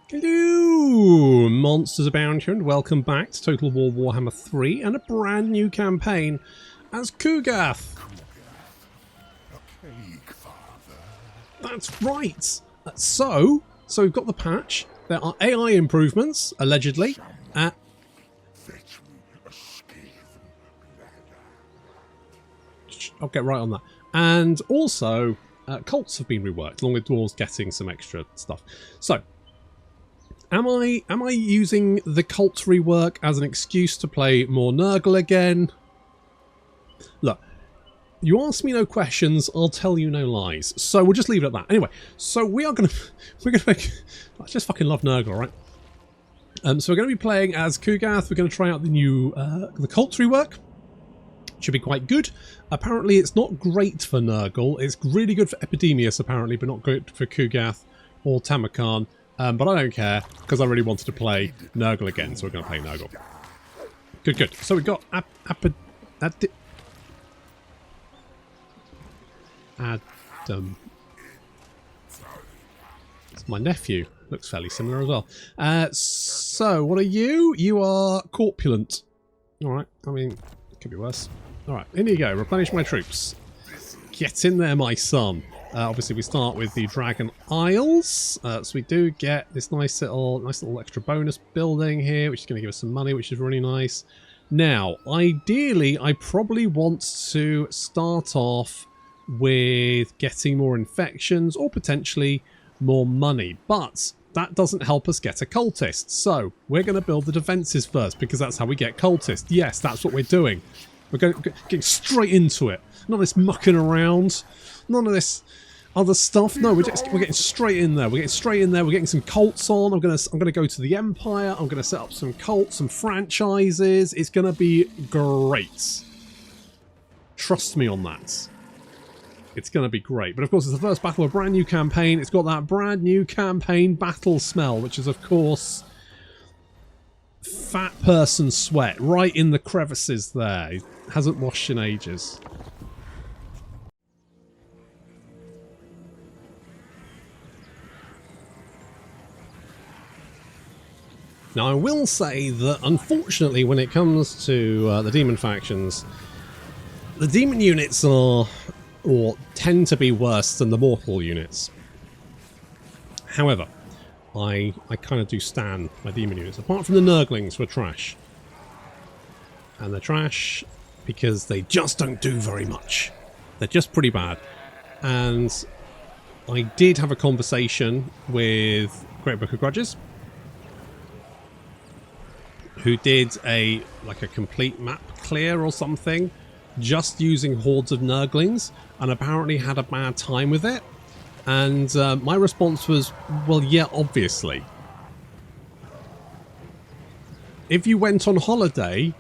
Hello, monsters abound here, and welcome back to Total War Warhammer 3 and a brand new campaign as Ku'gath. That's right. So we've got the patch. There are AI improvements, allegedly. I'll get right on that. And also, cults have been reworked, along with dwarves getting some extra stuff. So, am I using the cult rework as an excuse to play more Nurgle again? Look, you ask me no questions, I'll tell you no lies. So we'll just leave it at that. Anyway, so we're gonna make. I just fucking love Nurgle, right? So we're gonna be playing as Ku'gath. We're gonna try out the new the cult rework. Should be quite good. Apparently, it's not great for Nurgle. It's really good for Epidemius, apparently, but not good for Ku'gath or Tamarkan. But I don't care, because I really wanted to play Nurgle again, so we're going to play Nurgle. Good, good. So we've got Adam. It's my nephew. Looks fairly similar as well. So, what are you? You are corpulent. Alright, I mean, it could be worse. Alright, in you go. Replenish my troops. Get in there, my son. Obviously, we start with the Dragon Isles, so we do get this nice little extra bonus building here, which is going to give us some money, which is really nice. Now, ideally, I probably want to start off with getting more infections or potentially more money, but that doesn't help us get a cultist. So we're going to build the defences first because that's how we get cultists. Yes, that's what we're doing. We're getting straight into it. None of this mucking around. None of this other stuff. No, we're getting straight in there. We're getting straight in there. We're getting some cults on. I'm gonna go to the Empire. I'm gonna set up some cults, some franchises. It's gonna be great. Trust me on that. It's gonna be great. But of course, it's the first battle of a brand new campaign. It's got that brand new campaign battle smell, which is of course fat person sweat right in the crevices there. He hasn't washed in ages. Now, I will say that, unfortunately, when it comes to the demon factions, the demon units are, or tend to be worse than the mortal units. However, I kind of do stan my demon units, apart from the Nurglings, who are trash. And they're trash because they just don't do very much. They're just pretty bad. And I did have a conversation with Great Book of Grudges, who did a complete map clear or something, just using hordes of Nurglings, and apparently had a bad time with it. And my response was, well, yeah, obviously. If you went on holiday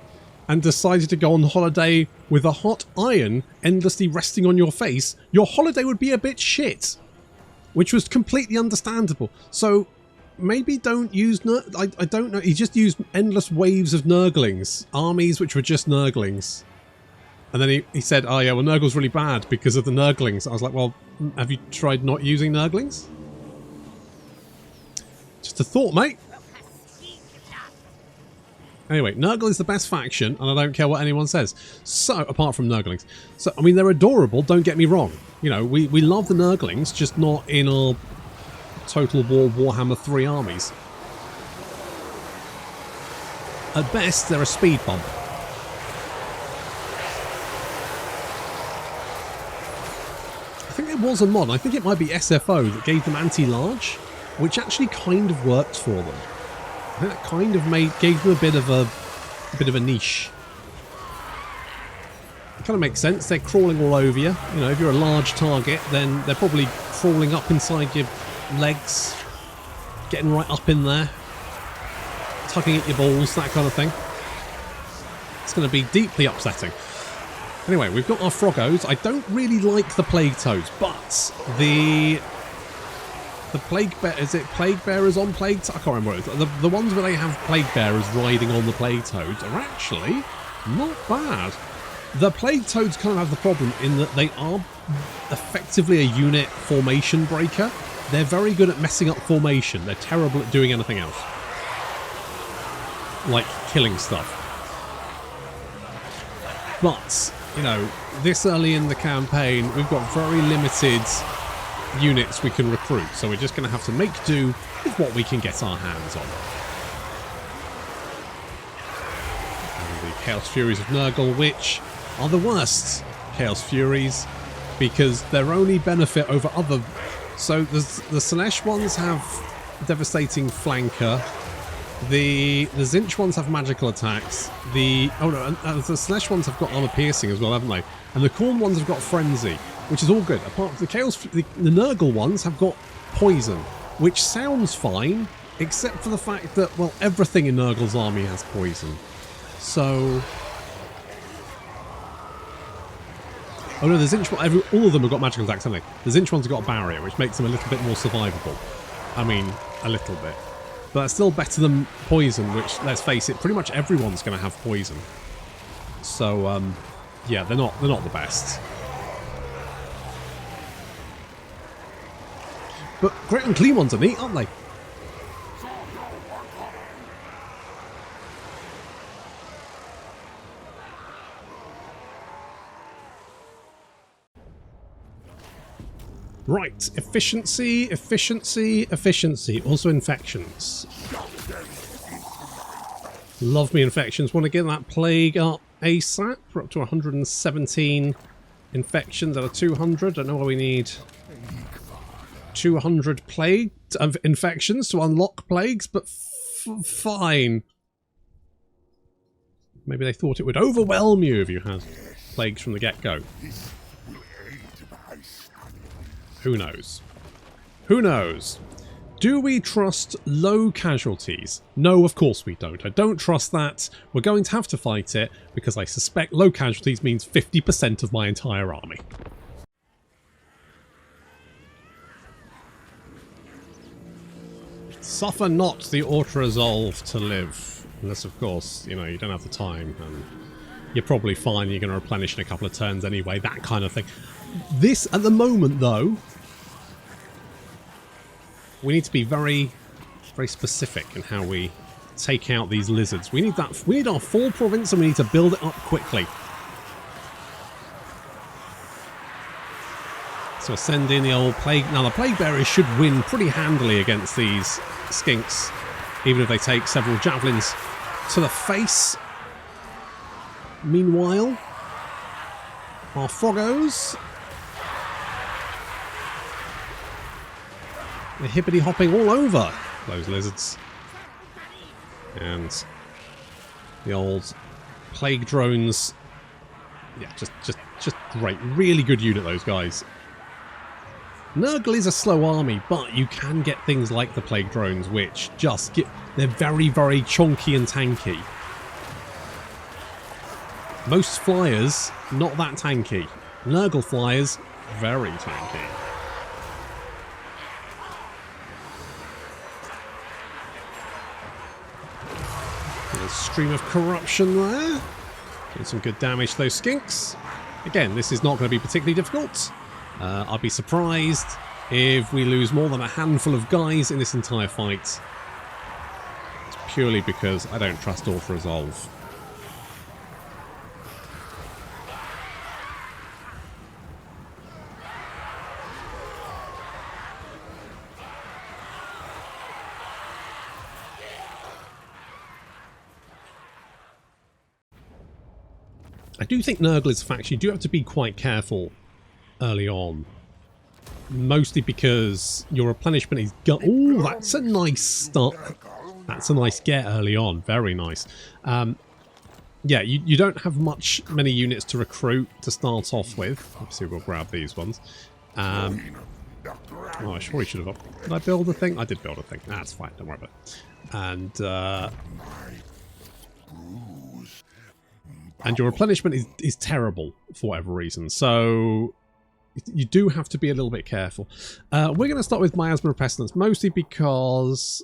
and decided to go on holiday with a hot iron endlessly resting on your face, your holiday would be a bit shit. Which was completely understandable. So maybe don't use I don't know. He just used endless waves of Nurglings. Armies which were just Nurglings. And then he said, oh yeah, well Nurgle's really bad because of the Nurglings. I was like, well, have you tried not using Nurglings? Just a thought, mate. Anyway, Nurgle is the best faction, and I don't care what anyone says. So, apart from Nurglings. So, I mean, they're adorable, don't get me wrong. You know, we love the Nurglings, just not in our Total War Warhammer 3 armies. At best, they're a speed bump. I think there was a mod, I think it might be SFO, that gave them anti-large, which actually kind of worked for them. I think that kind of gave them a bit of a niche. It kind of makes sense. They're crawling all over you. You know, if you're a large target, then they're probably crawling up inside your legs, getting right up in there, tugging at your balls, that kind of thing. It's going to be deeply upsetting. Anyway, we've got our Froggos. I don't really like the Plague Toads, but the Plague Bear, is it Plague Bearers on Plague Toads? I can't remember what it is. The ones where they have Plague Bearers riding on the Plague Toads are actually not bad. The Plague Toads kind of have the problem in that they are effectively a unit formation breaker. they're very good at messing up formation. They're terrible at doing anything else. Like killing stuff. But, you know, this early in the campaign, we've got very limited units we can recruit. So we're just going to have to make do with what we can get our hands on. And the Chaos Furies of Nurgle, which are the worst Chaos Furies, because their only benefit over other... So the Slaanesh ones have devastating flanker. The Zinch ones have magical attacks. The Slaanesh ones have got armor piercing as well, haven't they? And the Khorne ones have got frenzy, which is all good. Apart from the Chaos, the Nurgle ones have got poison, which sounds fine, except for the fact that, well, everything in Nurgle's army has poison. So... Oh no, the Zinch one, all of them have got magical attacks, haven't they? The Zinch ones have got a barrier, which makes them a little bit more survivable. I mean, a little bit. But that's still better than poison, which, let's face it, pretty much everyone's going to have poison. So, yeah, they're not the best. But Great Unclean ones are neat, aren't they? Right, efficiency, efficiency, efficiency. Also infections. Love me infections. Want to get that plague up ASAP. We're up to 117 infections out of 200. I know we need 200 plague of infections to unlock plagues, but fine. Maybe they thought it would overwhelm you if you had plagues from the get-go. Who knows? Who knows? Do we trust low casualties? No, of course we don't. I don't trust that. We're going to have to fight it because I suspect low casualties means 50% of my entire army. Suffer not the auto-resolve to live. Unless, of course, you know, you don't have the time and you're probably fine. You're going to replenish in a couple of turns anyway. That kind of thing. This, at the moment, though... We need to be very, very specific in how we take out these lizards. We need that. We need our full province, and we need to build it up quickly. So send in the old plague. Now the plague bearers should win pretty handily against these skinks, even if they take several javelins to the face. Meanwhile, our froggos. They're hippity-hopping all over those lizards. And the old plague drones. Yeah, just great. Really good unit, those guys. Nurgle is a slow army, but you can get things like the plague drones, which just get... They're very, very chonky and tanky. Most flyers, not that tanky. Nurgle flyers, very tanky. Stream of corruption there. Doing some good damage to those skinks. Again, this is not going to be particularly difficult. I'd be surprised if we lose more than a handful of guys in this entire fight. It's purely because I don't trust auto-resolve. I do think Nurgle is a faction you do have to be quite careful early on. Mostly because your replenishment is... Oh, that's a nice start. That's a nice get early on. Very nice. Yeah, you don't have many units to recruit to start off with. Obviously, we'll grab these ones. Oh, I probably should have... Did I build a thing? I did build a thing. That's fine. Don't worry about it. And your replenishment is terrible for whatever reason. So you do have to be a little bit careful. We're going to start with Miasma of Pestilence, mostly because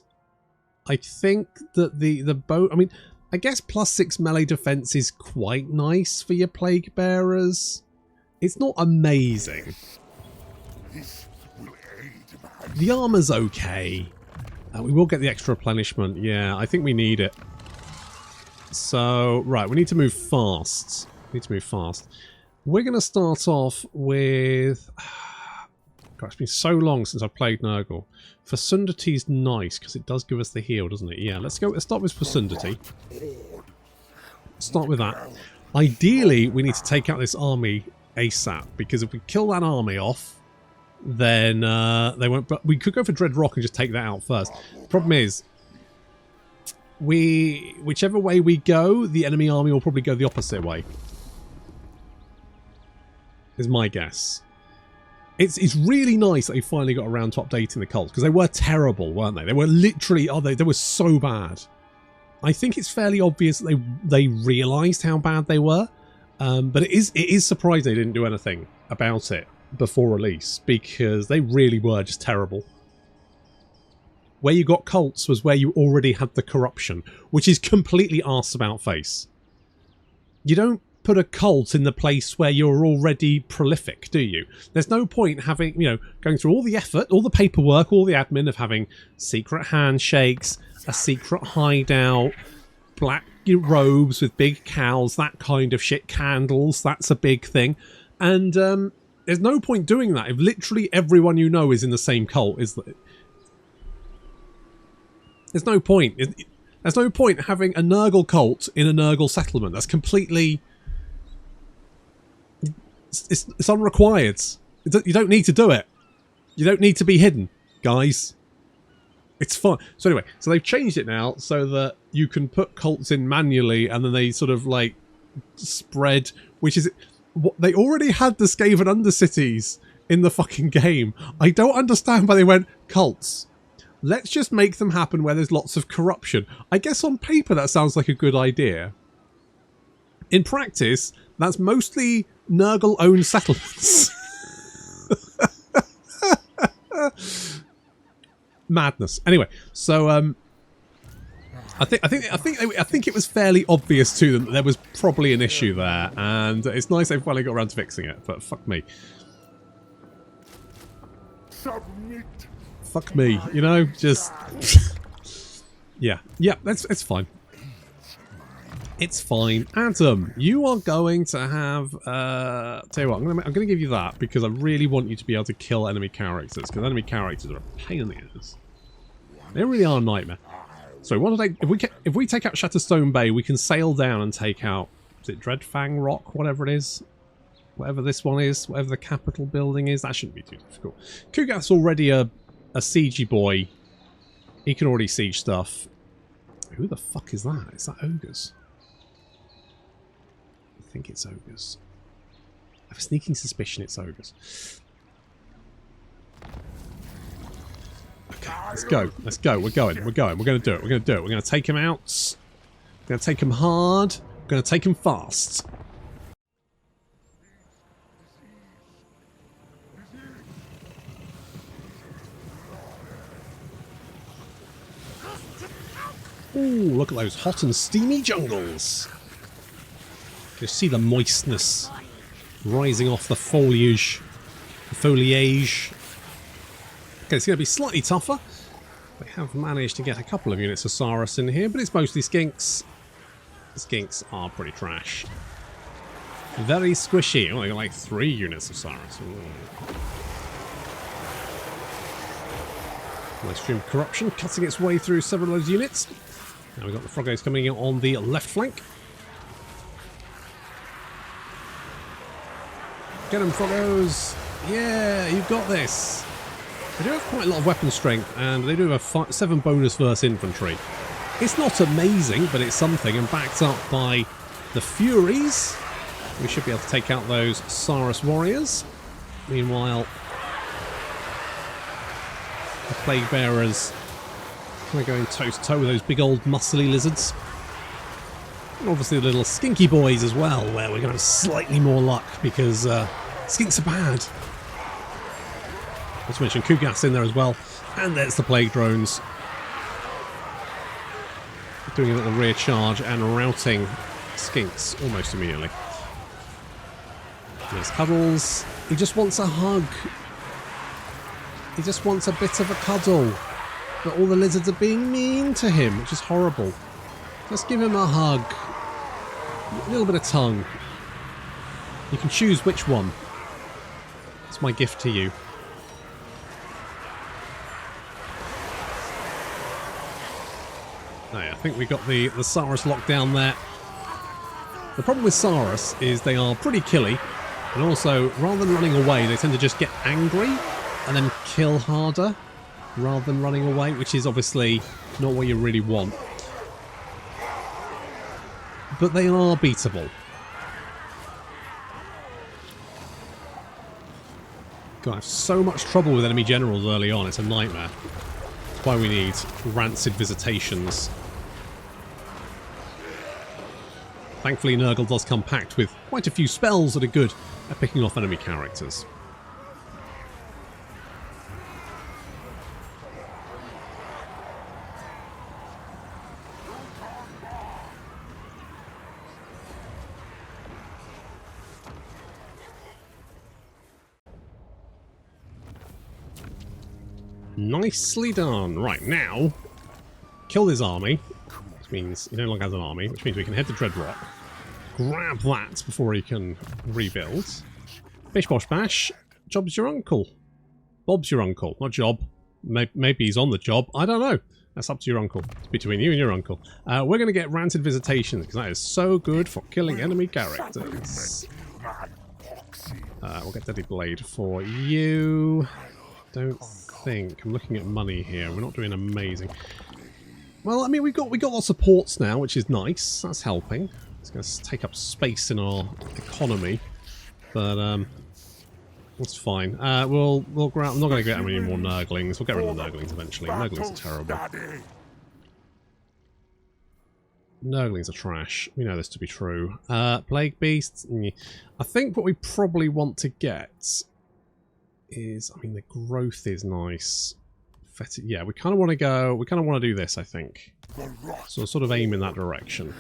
I think that the bow... I mean, I guess +6 melee defense is quite nice for your Plague Bearers. It's not amazing. The armor's okay. We will get the extra replenishment. Yeah, I think we need it. So, right, we need to move fast. We're going to start off with... God, it's been so long since I've played Nurgle. Fesundity's nice, because it does give us the heal, doesn't it? Yeah, let's start with Fesundity. Start with that. Ideally, we need to take out this army ASAP, because if we kill that army off, then they won't... But we could go for Dread Rock and just take that out first. The problem is, whichever way we go, the enemy army will probably go the opposite way. Is my guess. It's really nice that they finally got around to updating the cults, because they were terrible, weren't they? They were literally... Oh, they were so bad. I think it's fairly obvious that they realised how bad they were. But it is surprising they didn't do anything about it before release, because they really were just terrible. Where you got cults was where you already had the corruption, which is completely arse about face. You don't put a cult in the place where you're already prolific, do you? There's no point having, you know, going through all the effort, all the paperwork, all the admin of having secret handshakes, a secret hideout, black robes with big cows, that kind of shit, candles, that's a big thing. And there's no point doing that if literally everyone you know is in the same cult. There's no point. There's no point having a Nurgle cult in a Nurgle settlement. That's completely... It's unrequired. You don't need to do it. You don't need to be hidden, guys. It's fun. So anyway, so they've changed it now so that you can put cults in manually and then they sort of like spread, which is... They already had the Skaven Undercities in the fucking game. I don't understand why they went, cults. Let's just make them happen where there's lots of corruption. I guess on paper that sounds like a good idea. In practice, that's mostly Nurgle-owned settlements. Madness. Anyway, so I think it was fairly obvious to them that there was probably an issue there, and it's nice they finally got around to fixing it. But fuck me. Submit. Fuck me, you know, just... yeah, it's fine. It's fine. Adam, you are going to have... tell you what, I'm going to give you that, because I really want you to be able to kill enemy characters, because enemy characters are a pain in the ass. They really are a nightmare. So we want to take... If we take out Shatterstone Bay, we can sail down and take out... Is it Dreadfang Rock? Whatever it is. Whatever this one is. Whatever the capital building is. That shouldn't be too difficult. Ku'gath's already a siegey boy. He can already siege stuff. Who the fuck is that? Is that ogres? I think it's ogres. I have a sneaking suspicion it's ogres. Okay, let's go. Let's go. We're going. We're going. We're going to do it. We're going to do it. We're going to take him out. We're going to take him hard. We're going to take him fast. Ooh, look at those hot and steamy jungles. You see the moistness rising off the foliage. Okay, it's going to be slightly tougher. They have managed to get a couple of units of Saurus in here, but it's mostly skinks. The skinks are pretty trash. Very squishy. Oh, they got like 3 units of Saurus. Nice stream of corruption cutting its way through several of those units. Now we've got the Froggos coming in on the left flank. Get them, Froggos! Yeah, you've got this! They do have quite a lot of weapon strength, and they do have 7 bonus versus infantry. It's not amazing, but it's something, and backed up by the Furies. We should be able to take out those Saurus warriors. Meanwhile, the Plague Bearers kind of going toe-to-toe with those big old muscly lizards. And obviously the little skinky boys as well, where we're going to have slightly more luck, because skinks are bad. Not to mention Ku'gath's in there as well. And there's the Plague Drones. Doing a little rear charge and routing skinks almost immediately. There's Cuddles. He just wants a hug. He just wants a bit of a cuddle. But all the lizards are being mean to him, which is horrible. Let's give him a hug. A little bit of tongue. You can choose which one. It's my gift to you. I think we got the Saurus locked down there. The problem with Saurus is they are pretty killy, and also, rather than running away, they tend to just get angry and then kill harder rather than running away, which is obviously not what you really want. But they are beatable. God, I have so much trouble with enemy generals early on, it's a nightmare. That's why we need rancid visitations. Thankfully, Nurgle does come packed with quite a few spells that are good at picking off enemy characters. Nicely done. Right, now, kill this army. Which means he no longer has an army, which means we can head to Dreadrock, grab that before he can rebuild. Bish bosh bash, Job's your uncle. Bob's your uncle, not Job. Maybe he's on the job, I don't know. That's up to your uncle. It's between you and your uncle. We're going to get Rancid Visitation, because that is so good for killing enemy characters. We'll get Deadly Blade for you. Don't think. I'm looking at money here. We're not doing amazing. Well, I mean, we got lots of ports now, which is nice. That's helping. It's going to take up space in our economy, but that's fine. We'll grab. I'm not going to get any more Nurglings. We'll get rid of the Nurglings eventually. Nurglings are terrible. Nurglings are trash. We know this to be true. Plague Beasts. I think what we probably want to get is, I mean, the growth is nice. Yeah, we kind of want to go. We kind of want to do this, I think. So sort of aim in that direction.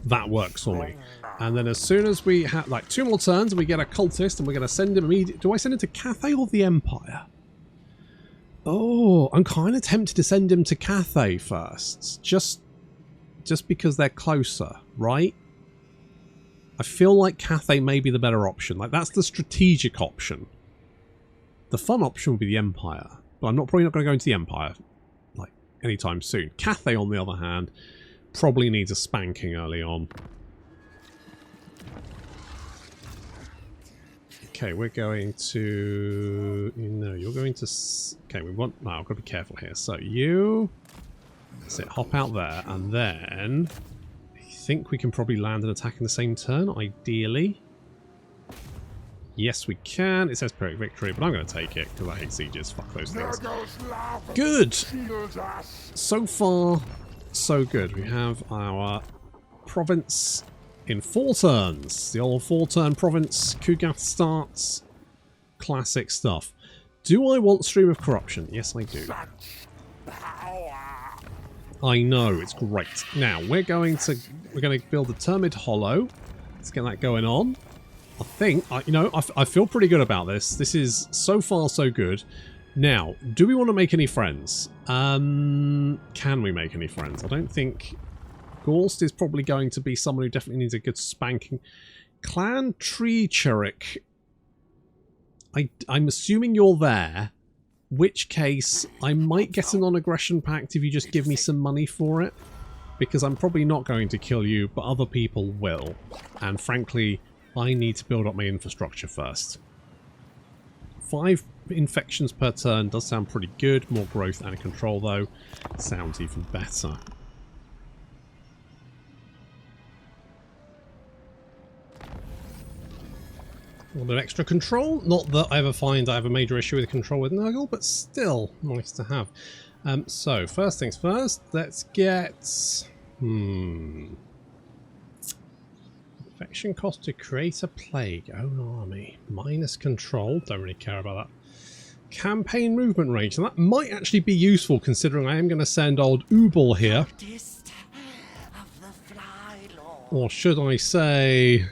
That works for me. And then as soon as we have like 2 more turns, and we get a cultist, and we're going to send him immediately. Do I send him to Cathay or the Empire? Oh, I'm kind of tempted to send him to Cathay first, just because they're closer, right? I feel like Cathay may be the better option. Like, that's the strategic option. The fun option would be the Empire. But I'm probably not going to go into the Empire like anytime soon. Cathay, on the other hand, probably needs a spanking early on. Okay, we're going to... No, you're going to... Okay, we want... No, I've got to be careful here. So you... That's it, hop out there, and then... I think we can probably land an attack in the same turn, ideally. Yes, we can. It says Pyrrhic Victory, but I'm going to take it because I hate sieges. Fuck those things. Good! So far, so good. We have our province in 4 turns. The old 4-turn province. Ku'gath starts. Classic stuff. Do I want Stream of Corruption? Yes, I do. I know, it's great. Now, we're going to build a Termid Hollow. Let's get that going on. I think, you know, I feel pretty good about this. This is so far so good. Now, do we want to make any friends? Can we make any friends? I don't think... Gorst is probably going to be someone who definitely needs a good spanking. Clan Treecheric. I'm assuming you're there. Which case, I might get a non-aggression pact if you just give me some money for it. Because I'm probably not going to kill you, but other people will. And frankly... I need to build up my infrastructure first. 5 infections per turn does sound pretty good. More growth and control, though, sounds even better. A little bit of extra control. Not that I ever find I have a major issue with control with Nurgle, but still nice to have. So, first things first, let's get... Infection cost to create a plague. Own army. Minus control. Don't really care about that. Campaign movement range. And that might actually be useful considering I am going to send old Ubel here. Or should I say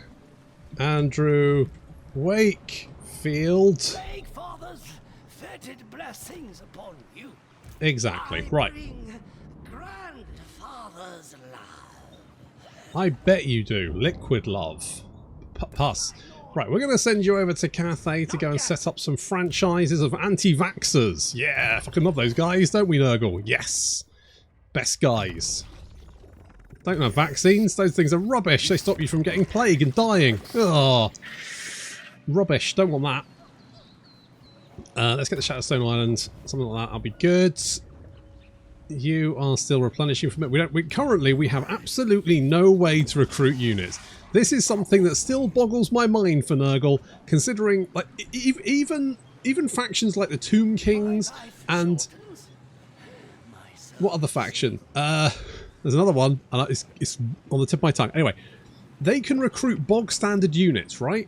Andrew Wakefield. Plaguefathers, fetid blessings upon you. Exactly. Right. Grandfather's love. I bet you do. Liquid love. Pass. Right, we're going to send you over to Cathay to go and set up some franchises of anti-vaxxers. Yeah, fucking love those guys, don't we, Nurgle? Yes. Best guys. Don't have vaccines. Those things are rubbish. They stop you from getting plague and dying. Oh, rubbish. Don't want that. Let's get the Shadowstone Island. Something like that. I'll be good. You are still replenishing from it. Currently, we have absolutely no way to recruit units. This is something that still boggles my mind for Nurgle, considering like even factions like the Tomb Kings and what other faction? There's another one. It's on the tip of my tongue. Anyway, they can recruit bog standard units, right?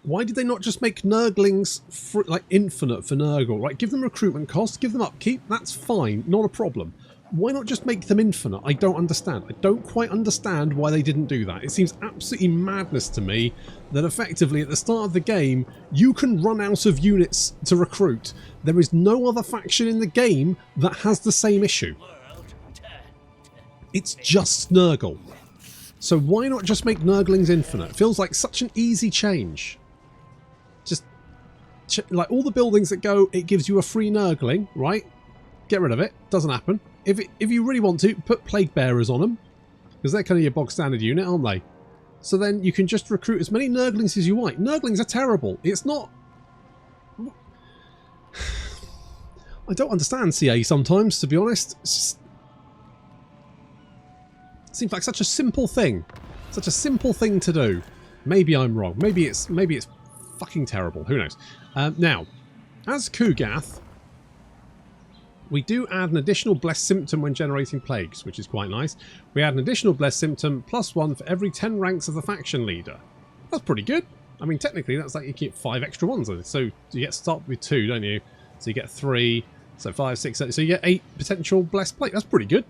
Why did they not just make Nurglings like infinite for Nurgle? Right, give them recruitment costs, give them upkeep. That's fine, not a problem. Why not just make them infinite? I don't understand. I don't quite understand why they didn't do that. It seems absolutely madness to me that effectively at the start of the game you can run out of units to recruit. There is no other faction in the game that has the same issue. It's just Nurgle. So why not just make Nurglings infinite? It feels like such an easy change. Just like all the buildings that go, it gives you a free Nurgling, right? Get rid of it. Doesn't happen. If you really want to, put Plague Bearers on them. Because they're kind of your bog standard unit, aren't they? So then you can just recruit as many Nurglings as you want. Nurglings are terrible. It's not... I don't understand CA sometimes, to be honest. It's just... It seems like such a simple thing. Such a simple thing to do. Maybe I'm wrong. Maybe it's fucking terrible. Who knows? Now, as Ku'gath, we do add an additional blessed symptom when generating plagues, which is quite nice. We add an additional blessed symptom +1 for every 10 ranks of the faction leader. That's pretty good. I mean, technically, that's like you keep 5 extra ones. So you get to start with 2, don't you? So you get 3, so 5, 6, 7. So you get 8 potential blessed plague. That's pretty good.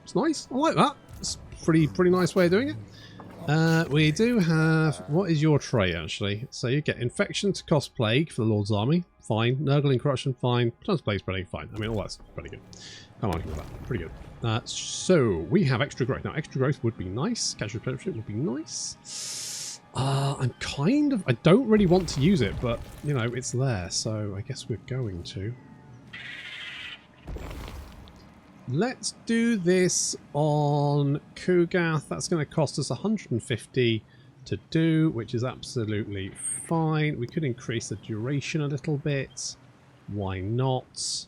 It's nice. I like that. It's pretty nice way of doing it. We do have... What is your trait, actually? So you get infection to cost plague for the Lord's Army. Fine. Nurgling corruption, fine. Chance plague spreading, fine. I mean, all that's pretty good. Can't argue with that. Pretty good. So we have extra growth. Now, extra growth would be nice. Casual replenishment would be nice. I'm kind of... I don't really want to use it, but, you know, it's there. So I guess we're going to. Let's do this on Ku'gath. That's going to cost us 150 to do, which is absolutely fine. We could increase the duration a little bit. Why not?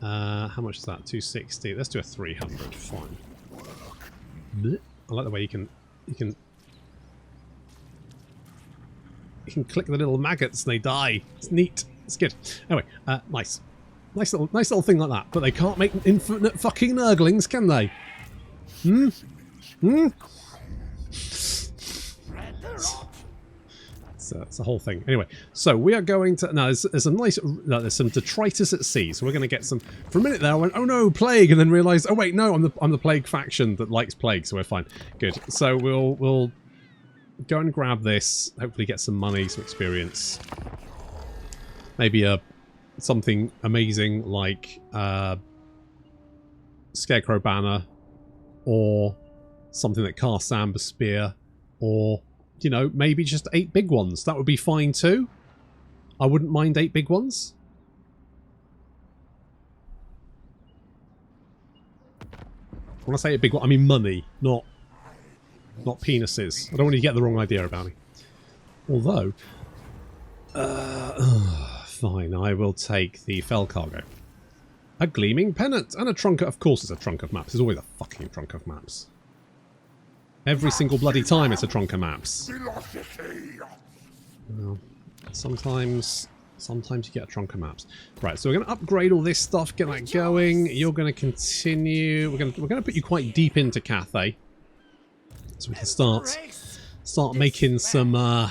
How much is that? 260. Let's do a 300. Fine. I like the way you can click the little maggots and they die. It's neat. It's good. Anyway, nice. Nice little thing like that. But they can't make infinite fucking Nurglings, can they? So it's the whole thing. Anyway, so we are going to... Now, there's some nice... there's some detritus at sea, so we're going to get some... For a minute there, I went, oh no, plague, and then realised, oh wait, no, I'm the plague faction that likes plague, so we're fine. Good. So we'll go and grab this, hopefully get some money, some experience. Maybe something amazing like Scarecrow Banner, or something that casts Amber Spear, or... You know, maybe just 8 big ones. That would be fine too. I wouldn't mind 8 big ones. When I say a big one, I mean money, not penises. I don't want you to get the wrong idea about me. Although, fine, I will take the Fell Cargo. A Gleaming Pennant and a trunk. Of course, it's a trunk of maps. There's always a fucking trunk of maps. Every single bloody time it's a trunk of maps. Well, sometimes you get a trunk of maps. Right, so we're going to upgrade all this stuff, get that going. You're going to continue. We're going to put you quite deep into Cathay, so we can start making some. I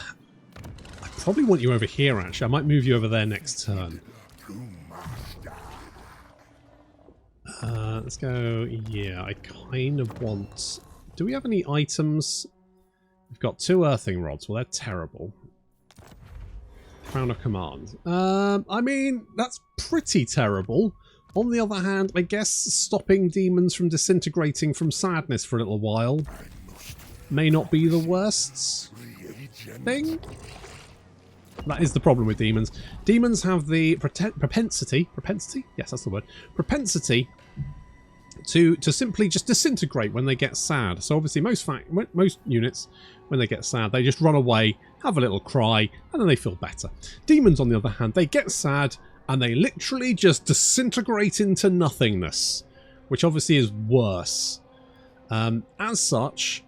probably want you over here. Actually, I might move you over there next turn. Let's go. Yeah, I kind of want. Do we have any items? We've got 2 earthing rods. Well, they're terrible. Crown of Command. I mean, that's pretty terrible. On the other hand, I guess stopping demons from disintegrating from sadness for a little while may not be the worst thing. That is the problem with demons. Demons have the propensity, yes, that's the word, propensity to simply just disintegrate when they get sad. So obviously most units, when they get sad, they just run away, have a little cry, and then they feel better. Demons, on the other hand, they get sad and they literally just disintegrate into nothingness, which obviously is worse. As such,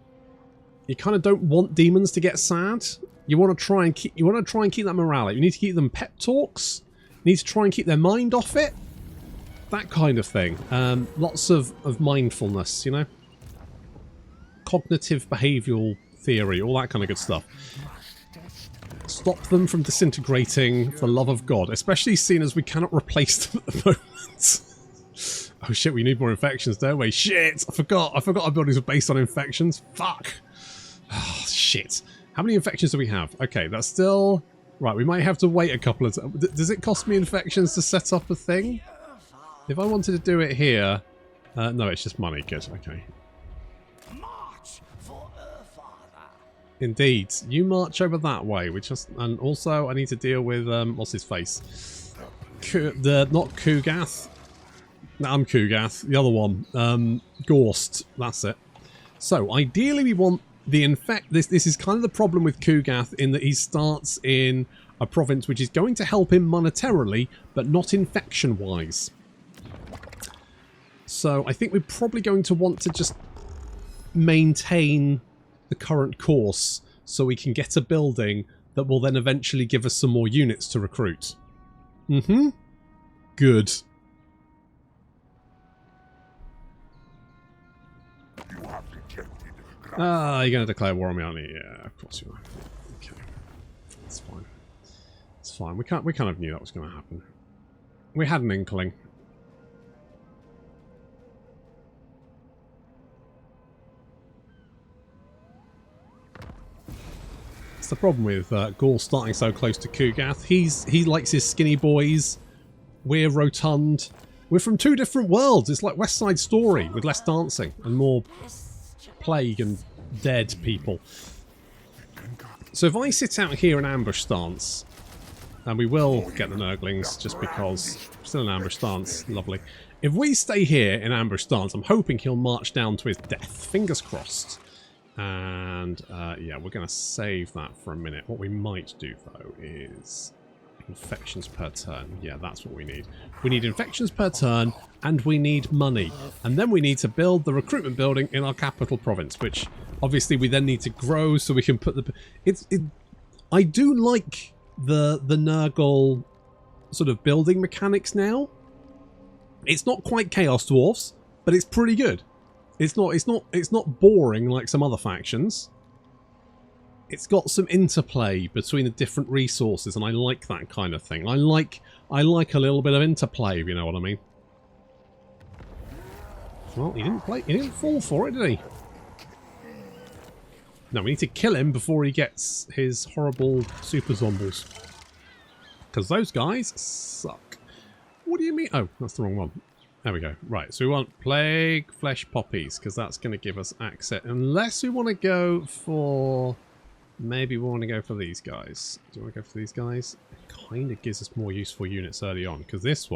you kind of don't want demons to get sad. You want to try and keep that morale up. You need to keep them pep talks. You need to try and keep their mind off it. That kind of thing. Lots of mindfulness, you know? Cognitive behavioural theory, all that kind of good stuff. Stop them from disintegrating for the love of God, especially seeing as we cannot replace them at the moment. Oh shit, we need more infections, don't we? Shit! I forgot our buildings were based on infections. Fuck! Oh, shit. How many infections do we have? Okay, that's still... Right, we might have to wait a couple of... Does it cost me infections to set up a thing? If I wanted to do it here... no, it's just money. Good, okay. March for Father. Indeed. You march over that way, which is... And also, I need to deal with... what's his face? Not Ku'gath. No, I'm Ku'gath. The other one. Gorst. That's it. So, ideally we want... This is kind of the problem with Ku'gath, in that he starts in a province which is going to help him monetarily, but not infection-wise. So I think we're probably going to want to just maintain the current course so we can get a building that will then eventually give us some more units to recruit. Mm-hmm. Good. Ah, you're going to declare war on me, aren't you? Yeah, of course you are. Okay. It's fine. It's fine. We kind of knew that was going to happen. We had an inkling. It's the problem with Gaul starting so close to Ku'gath. He likes his skinny boys. We're rotund. We're from two different worlds. It's like West Side Story with less dancing and more plague and dead people. So if I sit out here in ambush stance, and we will get the Nurglings just because still in ambush stance, lovely. If we stay here in ambush stance, I'm hoping he'll march down to his death. Fingers crossed. And yeah, we're going to save that for a minute. What we might do though is infections per turn. Yeah, that's what we need. We need infections per turn, and we need money. And then we need to build the recruitment building in our capital province, which obviously we then need to grow so we can put the... I do like the Nurgle sort of building mechanics now. It's not quite Chaos Dwarfs, but it's pretty good. It's not boring like some other factions. It's got some interplay between the different resources, and I like that kind of thing. I like a little bit of interplay, if you know what I mean. Well, he didn't fall for it, did he? No, we need to kill him before he gets his horrible super zombies. Because those guys suck. What do you mean? Oh, that's the wrong one. There we go. Right, so we want Plague Flesh Poppies, because that's going to give us access. Unless we want to go for... Maybe we want to go for these guys. Do you want to go for these guys? It kind of gives us more useful units early on, because this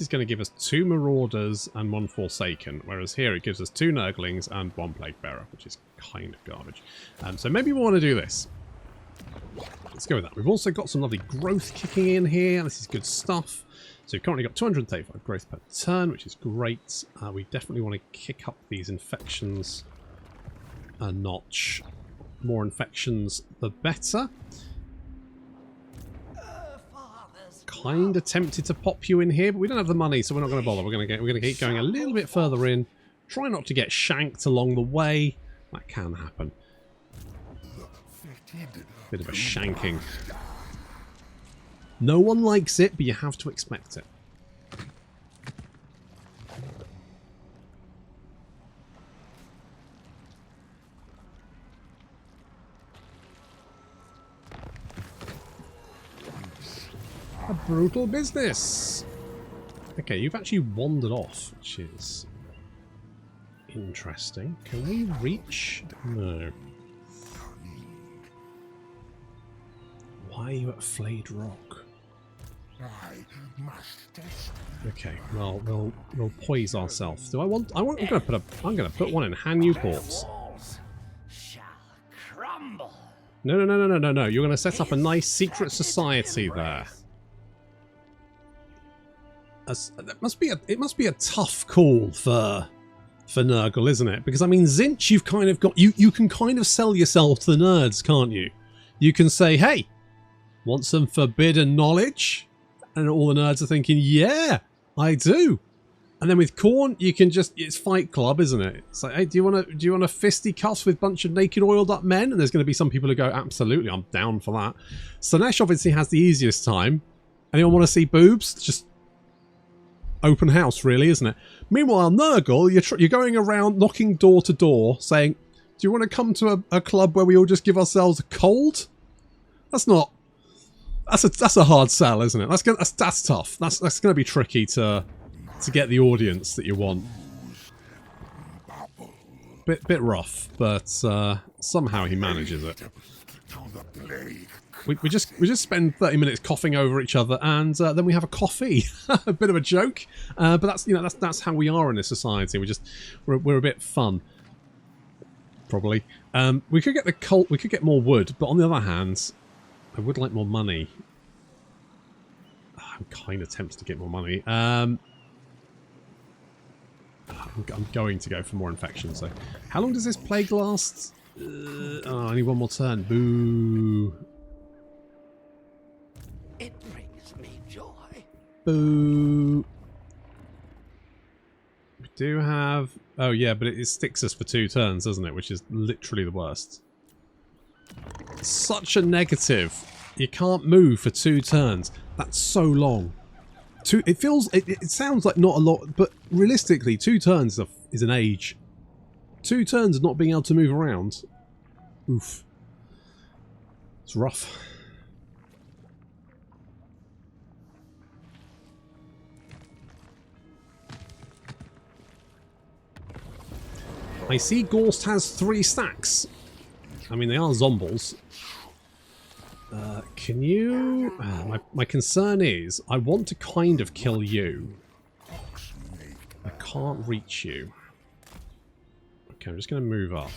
is going to give us 2 Marauders and 1 Forsaken, whereas here it gives us 2 Nurglings and 1 Plague Bearer, which is kind of garbage. So maybe we want to do this. Let's go with that. We've also got some lovely growth kicking in here. This is good stuff. So we've currently got 235 growth per turn, which is great. We definitely want to kick up these infections a notch. More infections, the better. Kind of tempted to pop you in here, but we don't have the money, so we're not going to bother. We're going to keep going a little bit further in. Try not to get shanked along the way. That can happen. Bit of a shanking. No one likes it, but you have to expect it. Brutal business. Okay, you've actually wandered off, which is interesting. Can we reach? No. Why are you at Flayed Rock? Okay, well, we'll poise ourselves. I'm gonna put one in Han Newports. No. You're gonna set up a nice secret society there. It must be a tough call for Nurgle, isn't it? Because I mean, Zinch, you've kind of got you can kind of sell yourself to the nerds, can't you? You can say, hey, want some forbidden knowledge? And all the nerds are thinking, yeah, I do. And then with Khorne, you can it's Fight Club, isn't it? It's like, hey, do you want a fisticuffs with a bunch of naked oiled up men? And there's going to be some people who go, absolutely, I'm down for that. Slanesh obviously has the easiest time. Anyone want to see boobs? Just open house, really, isn't it? Meanwhile, Nurgle, you're going around knocking door to door saying, do you want to come to a club where we all just give ourselves a cold? That's not... That's a hard sell, isn't it? That's tough. That's going to be tricky to get the audience that you want. Bit rough, but somehow he manages it. We just spend 30 minutes coughing over each other, and then we have a coffee. A bit of a joke, but that's how we are in this society. We're a bit fun. Probably. We could get the cult. We could get more wood, but on the other hand, I would like more money. I'm kind of tempted to get more money. I'm going to go for more infections. So, how long does this plague last? I need one more turn. Boo. It brings me joy. Boo. We do have... Oh yeah, but it sticks us for 2 turns, doesn't it? Which is literally the worst. Such a negative. You can't move for 2 turns. That's so long. It sounds like not a lot, but realistically, 2 turns is an age. 2 turns of not being able to move around. Oof. It's rough. I see Gorst has 3 stacks. I mean, they are zombies. Can you... my concern is, I want to kind of kill you. I can't reach you. Okay, I'm just going to move up.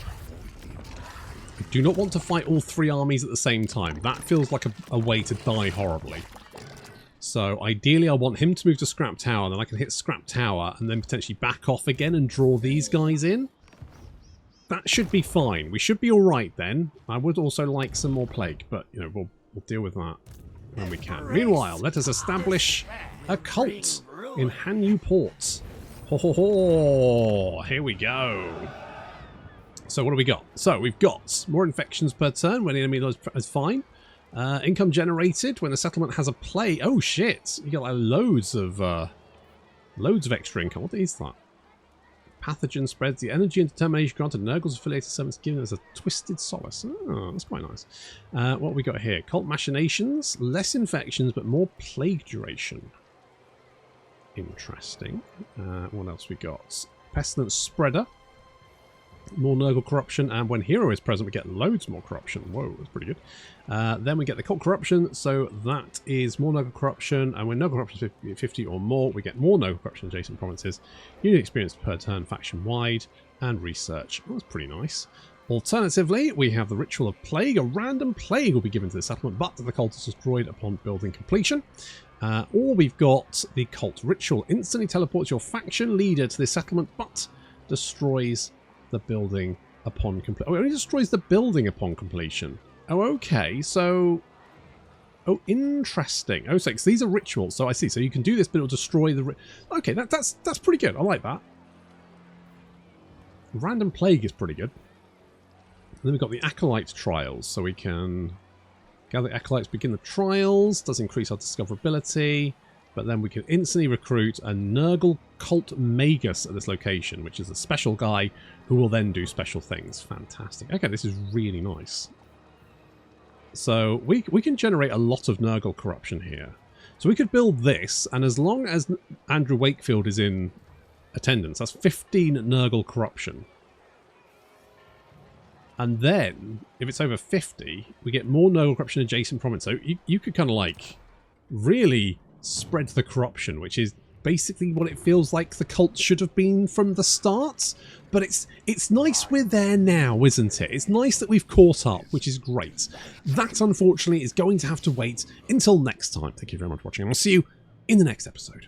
I do not want to fight all 3 armies at the same time. That feels like a way to die horribly. So, ideally I want him to move to Scrap Tower, then I can hit Scrap Tower, and then potentially back off again and draw these guys in. That should be fine. We should be alright then. I would also like some more plague, but, you know, we'll deal with that when we can. Meanwhile, let us establish a cult in Han Newport. Ho ho ho! Here we go. So what do we got? So we've got more infections per turn when the enemy is fine. Income generated when the settlement has a plague. Oh shit! You get like loads of extra income. What is that? Pathogen spreads the energy and determination granted Nurgle's affiliated servants, giving us a twisted solace. Oh, that's quite nice. What we got here? Cult machinations, less infections, but more plague duration. Interesting. What else we got? Pestilence spreader. More Nurgle corruption, and when hero is present we get loads more corruption. Whoa, that's pretty good. Then we get the cult corruption, so that is more Nurgle corruption, and when Nurgle corruption is 50 or more, we get more Nurgle corruption adjacent provinces, unit experience per turn faction wide, and research. Oh, that's pretty nice. Alternatively, we have the Ritual of Plague. A random plague will be given to the settlement, but the cult is destroyed upon building completion. Or we've got the cult ritual. Instantly teleports your faction leader to the settlement, but destroys the building upon completion. Oh, it only destroys the building upon completion. Oh, okay. So... Oh, interesting. Oh, so these are rituals. So I see. So you can do this, but it'll destroy the... Okay, that's pretty good. I like that. Random Plague is pretty good. And then we've got the Acolyte Trials. So we can gather Acolytes, begin the trials. Does increase our discoverability. But then we can instantly recruit a Nurgle Cult Magus at this location, which is a special guy who will then do special things. Fantastic. Okay, this is really nice. So we can generate a lot of Nurgle corruption here. So we could build this, and as long as Andrew Wakefield is in attendance, that's 15 Nurgle corruption. And then, if it's over 50, we get more Nurgle corruption adjacent province. So you could kind of like really spread the corruption, which is basically what it feels like the cult should have been from the start. But it's nice we're there now, isn't it? It's nice that we've caught up, which is great. That, unfortunately, is going to have to wait until next time. Thank you very much for watching, and I'll see you in the next episode.